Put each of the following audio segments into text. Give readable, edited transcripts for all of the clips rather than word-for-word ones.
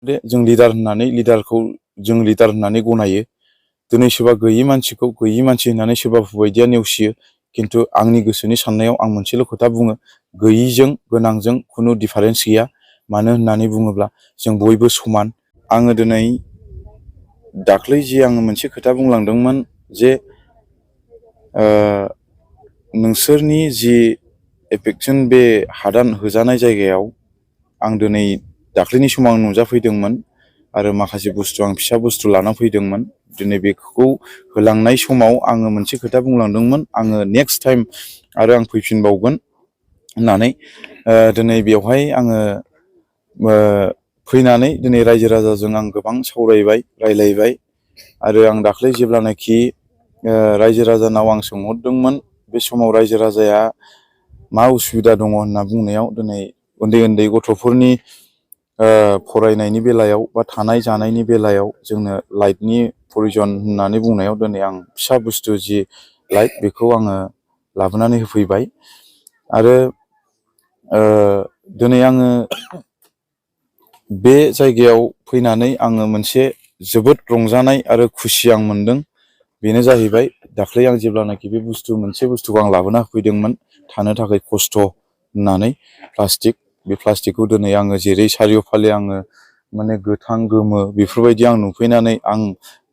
जों लिडार होननानै जों लिडार होननानै गनायो। दिनै सोरबा गैयि मानसिखौ गैयि मानसि होननानै सोरबा बायदिया नेवसियो। खिन्थु आंनि गोसोनि साननायाव आं मोनसेल' खोथा बुङो, गैयिजों गोनांजों खुनु डिफारेन्स गैया। मानो होननानै बुङोब्ला जों बयबो समान। आङो दिनै दाख्लै जि आङो मोनसे खोथा बुंलांदोंमोन जे नोंसोरनि जि एफेक्सन बे हादान होजानाय जायगायाव आं दिनै दाख्लैनि समाव आं नुजाफैदोंमोन आरो माखासे बुस्थु आं फिसा बुस्थु लाना फैदोंमोन। दिनै बेखौ होलांनाय समाव आङो मोनसे खोथा बुंलांदोंमोन, आङो नेक्स्ट टाइम आरो आं फैफिनबावगोन होननानै। दिनै बेवहाय आङो फैनानै दिनै रायजो राजाजों आं गोबां सावरायबाय, रायलायबाय। आरो आं दाख्लै जेब्लानाखि रायजो राजानाव आं सोंहरदोंमोन, बे समाव रायजो राजाया मा उसुबिदा दङ होनना बुंनायाव दिनै उन्दै उन्दै गथ'फोरनि फरायनायनि बेलायाव बा थानाय जानायनि बेलायाव जोंनो लाइटनि प्रयजन होननानै बुंनायाव दिनै आं फिसा बुस्थु जि लाइट बेखौ आङो लाबोनानै होफैबाय। आरो दिनै आङो बे जायगायाव फैनानै आङो मोनसे जोबोद रंजानाय आरो खुसि आं मोनदों। बेनो जाहैबाय दाख्लै आं जेब्लानाखि बे मोनसे बुस्थुखौ आं लाबोना होफैदोंमोन थानो थाखाय खस्थ' होननानै बे प्लास्टिकखौ दिनै आङो जेरै सारिय'फाले आङो माने गोथां गोमो बेफोरबायदि आं नुफैनानै आं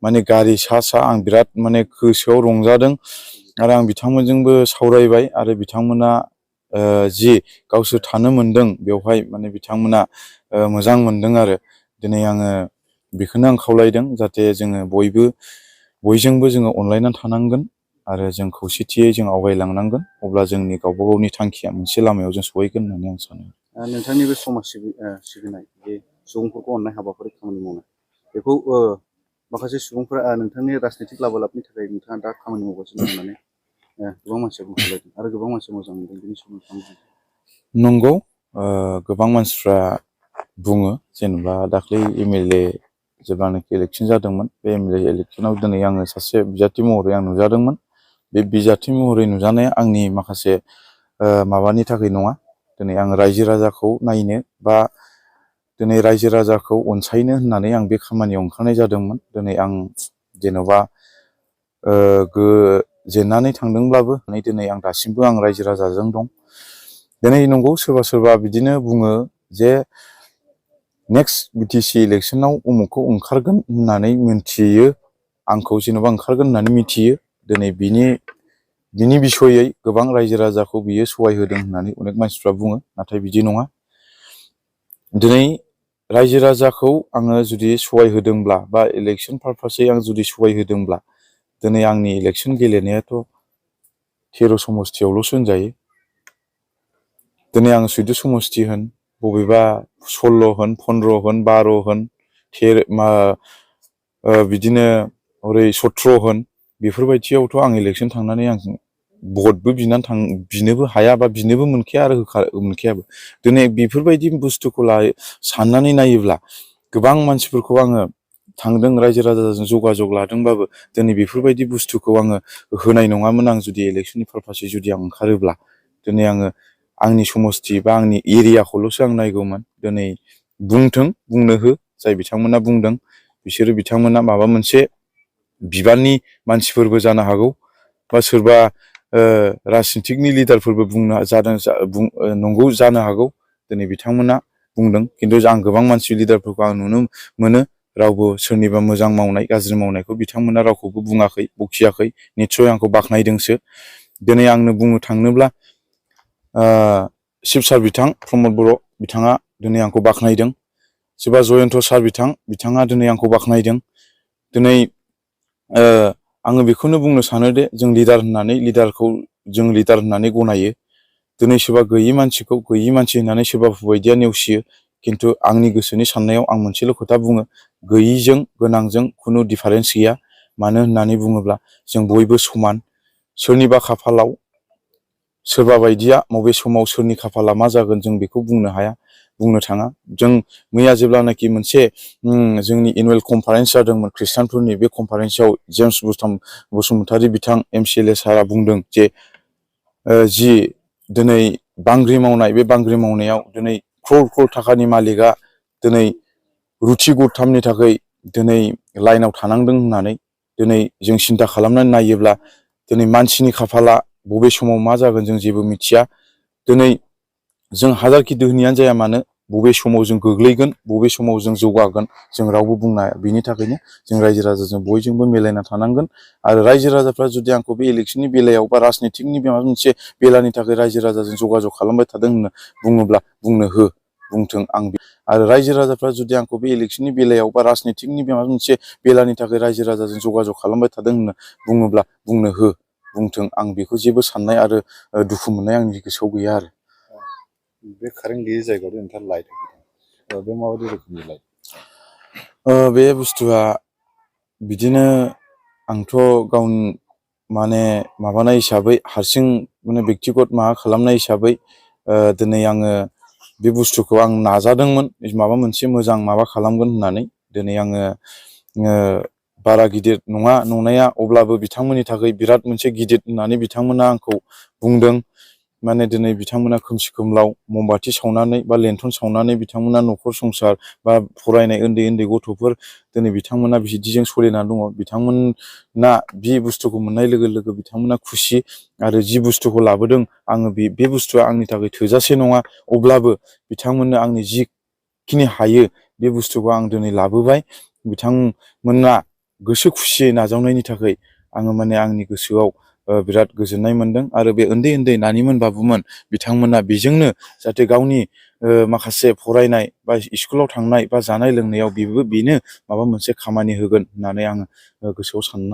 माने गारि सा आं बिराद माने गोसोआव रंजादों। आरो आं बिथांमोनजोंबो सावरायबाय आरो बिथांमोना जि गावसोर थानो मोनदों बेवहाय माने बिथांमोना मोजां मोनदों। आरो दिनै आङो बेखौनो आं खावलायदों, जाहाथे जोङो बयजोंबो जोङो अनलायनानै थानांगोन आरो जों खौसेथियै जों आवगायलांनांगोन। अब्ला जोंनि गावबा गावनि थांखिया मोनसे लामायाव जों सहैगोन होननानै आं सानो। नोंथांनि बे समाज सिबिनाय, बे सुबुंफोरखौ अननाय हाबाफारि खामानि मावनाय, बेखौ माखासे सुबुंफोरा नोंथांनि राजनैतिक लाबोलाबनि थाखाय नोंथाङा दा खामानि मावगासिनो होननानै गोबां मानसिया बुंखालायदों आरो गोबां मानसिया मोजां मोनदों। बेनि सोमोन्दै नंगौ, गोबां मानसिफ्रा बुङो जेनेबा दाख्लै MLA जेब्लानाखि इलेक्सन जादोंमोन, बे MLA इलेक्सनाव दिनै आङो सासे बिजाथि महरै आं नुजादोंमोन। बे बिजाथि महरै नुजानाया आंनि माखासे माबानि थाखाय नङा। दिनै आं रायजो राजाखौ नायनो बा दिनै रायजो राजाखौ अनसायनो होननानै आं बे खामानियाव ओंखारनाय जादोंमोन। दिनै आं जेन'बा जेननानै थांदोंब्लाबो दिनै आं दासिमबो आं रायजो राजाजों दं। दिनै नंगौ, सोरबा सोरबा बिदिनो बुङो जे नेक्स्ट BTC इलेक्सनाव उमुखखौ ओंखारगोन होननानै मिथियो, आंखौ जेन'बा ओंखारगोन होननानै मिथियो। दिनै बिनि बिसयै गोबां रायजो राजाखौ बियो सहाय होदों होननानै अनेक मानसिफ्रा बुङो, नाथाय बिदि नङा। दिनै रायजो राजाखौ आङो जुदि सहाय होदोंब्ला बा इलेक्सन पारपासै आं जुदि सहाय होदोंब्ला, दिनै आंनि इलेक्सन गेलेनायाथ' 13 समस्थियावल'सो होनजायो। दिनै आं 14 समस्ति होन, बबेबा 16 होन, 15 होन, 12 होन, बिदिनो ओरै 17 होन, बेफोरबायदियावथ' आं इलेक्सन थांनानै आं भटबो बिनोबो हाया बा बिनोबो मोनखाया आरो मोनखायाबो। दिनै बेफोरबायदि बुस्थुखौ साननानै नायोब्ला गोबां मानसिफोरखौ आङो थांदों, रायजो राजाजों जगाजग लादोंबाबो दिनै बेफोरबायदि बुस्थुखौ आङो होनाय नङामोन। आं जुदि इलेक्सननि पारपासै जुदि आं ओंखारोब्ला दिनै आङो आंनि समस्ति बा आंनि एरियाखौल'सो आं नायगौमोन। दिनै बुंनो हो, जाय बिथांमोना बुंदों बिथांमोना माबा मोनसे बिबाननि मानसिफोरबो जानो हागौ बा सोरबा राजनितिकनि लिडारफोरबो नंगौ जानो हागौ। दिनै बिथांमोना बुंदों, खिन्थु आं गोबां मानसि लिडारफोरखौ आं नुनो मोनो रावबो सोरनिबा मोजां मावनाय गाज्रि मावनायखौ बिथांमोना रावखौबो बुङाखै, बखियाखै, निस्सय आंखौ बाख्नायदोंसो। दिनै आंनो बुंनो थाङोब्ला शिब सार बिथां प्रमद बर' बिथाङा दिनै आंखौ बाख्नायदों। सोरबा जयन्त सार बिथाङा दिनै आंखौ बाख्नायदों। दिनै आङो बेखौनो बुंनो सानोदि जों लिडार होननानै गनायो। दिनै सोरबा गैयि मानसिखौ गैयि मानसि होननानै सोरबा बायदिया नेवसियो। खिन्थु आंनि गोसोनि साननायाव आं मोनसेल' खोथा बुङो, गैयिजों गोनांजों खुनु डिफारेन्स गैया। मानो होननानै बुङोब्ला जों बयबो समान। सोरनिबा खाफालाव सोरबा बायदिया बबे समाव सोरनि खाफाला मा जागोन जों बेखौ बुंनो थाङा। जों मैया जेब्लानाखि मोनसे जोंनि एनुवेल कनफारेन्स जादोंमोन खृष्टानफोरनि, बे कनफारेन्सआव जेम्स बसुमतारी बिथां MCLA सारा बुंदों जे जि दिनै बांग्रि मावनाय, बे बांग्रि मावनायाव दिनै क्रर थाखानि मालिकआ दिनै रुथि गरथामनि थाखाय दिनै लाइनाव थानांदों होननानै दिनै जों सिन्था खालामनानै नायोब्ला दिनै मानसिनि खाफाला बबे समाव मा जागोन जों जेबो मिथिया। दिनै जों हाजारखि दोहोनियानो जाया मानो बबे समाव जों गोग्लैगोन, बबे समाव जों जौगागोन जों रावबो बुंनो हाया। बिनि थाखायनो जों रायजो राजाजों बयजोंबो मिलायना थानांगोन। आरो रायजो राजाफ्रा जुदि आंखौ बे इलेक्सननि बेलायाव बा राजनितिकनि माबा मोनसे बेलानि थाखाय रायजो राजाजों जगाजग खालामबाय थादों होनना बुङोब्ला बुंनो हो, बुंथों आं। आरो रायजो राजाफ्रा जुदि आंखौ बे इलेक्सननि बेलायाव बा राजनितिकनि माबा मोनसे बेलानि थाखाय रायजो राजाजों जगाजग खालामबाय थादों होनना बुङोब्ला बुंनो हो, बुंथों। आं बेखौ जेबो साननाय आरो दुखु मोननाय आंनि गोसोआव गैया आरो। बे कारेन्ट गैयि जायगायाव नोंथाङा लाइट बे माबायदि रोखोमनि लाइट? बे बुस्थुआ बिदिनो आंथ' गावनि माने माबानाय हिसाबै हारसिं माने बेक्तिगत माबा खालामनाय हिसाबै दिनै आङो बे बुस्थुखौ आं नाजादोंमोन माबा मोनसे मोजां माबा खालामगोन होननानै। दिनै आङो बारा गिदिर नङा नंनाया, अब्लाबो बिथांमोननि थाखाय बिराद मोनसे गिदिर होननानै बिथांमोना आंखौ बुंदों। माने दिनै बिथांमोना खोमसि खोमलाव ममबाति सावनानै बा लेन्थन सावनानै बिथांमोना न'खर संसार बा फरायनाय उन्दै उन्दै गथ'फोर दिनै बिथांमोना बिदिजों सोलिनानै दङ। बिथांमोना बे बुस्थुखौ मोननाय लोगो लोगो बिथांमोना खुसि। आरो जि बुस्थुखौ लाबोदों आङो बे बुस्थुआ आंनि थाखाय थोजासे नङा, अब्लाबो बिथांमोननो आंनि जिखिनि हायो बे बुस्थुखौ आं दिनै लाबोबाय। बिथांमोना गोसो खुसियै नाजावनायनि थाखाय आङो माने आंनि गोसोआव बिराद गोजोननाय मोनदों। आरो बे उन्दै उन्दै नानिमोन बाबुमोन बिथांमोना बेजोंनो जाहाथे गावनि माखासे फरायनाय बा स्कुलाव थांनाय बा जानाय लोंनायाव बेनो माबा मोनसे खामानि होगोन होननानै आङो गोसोआव सानना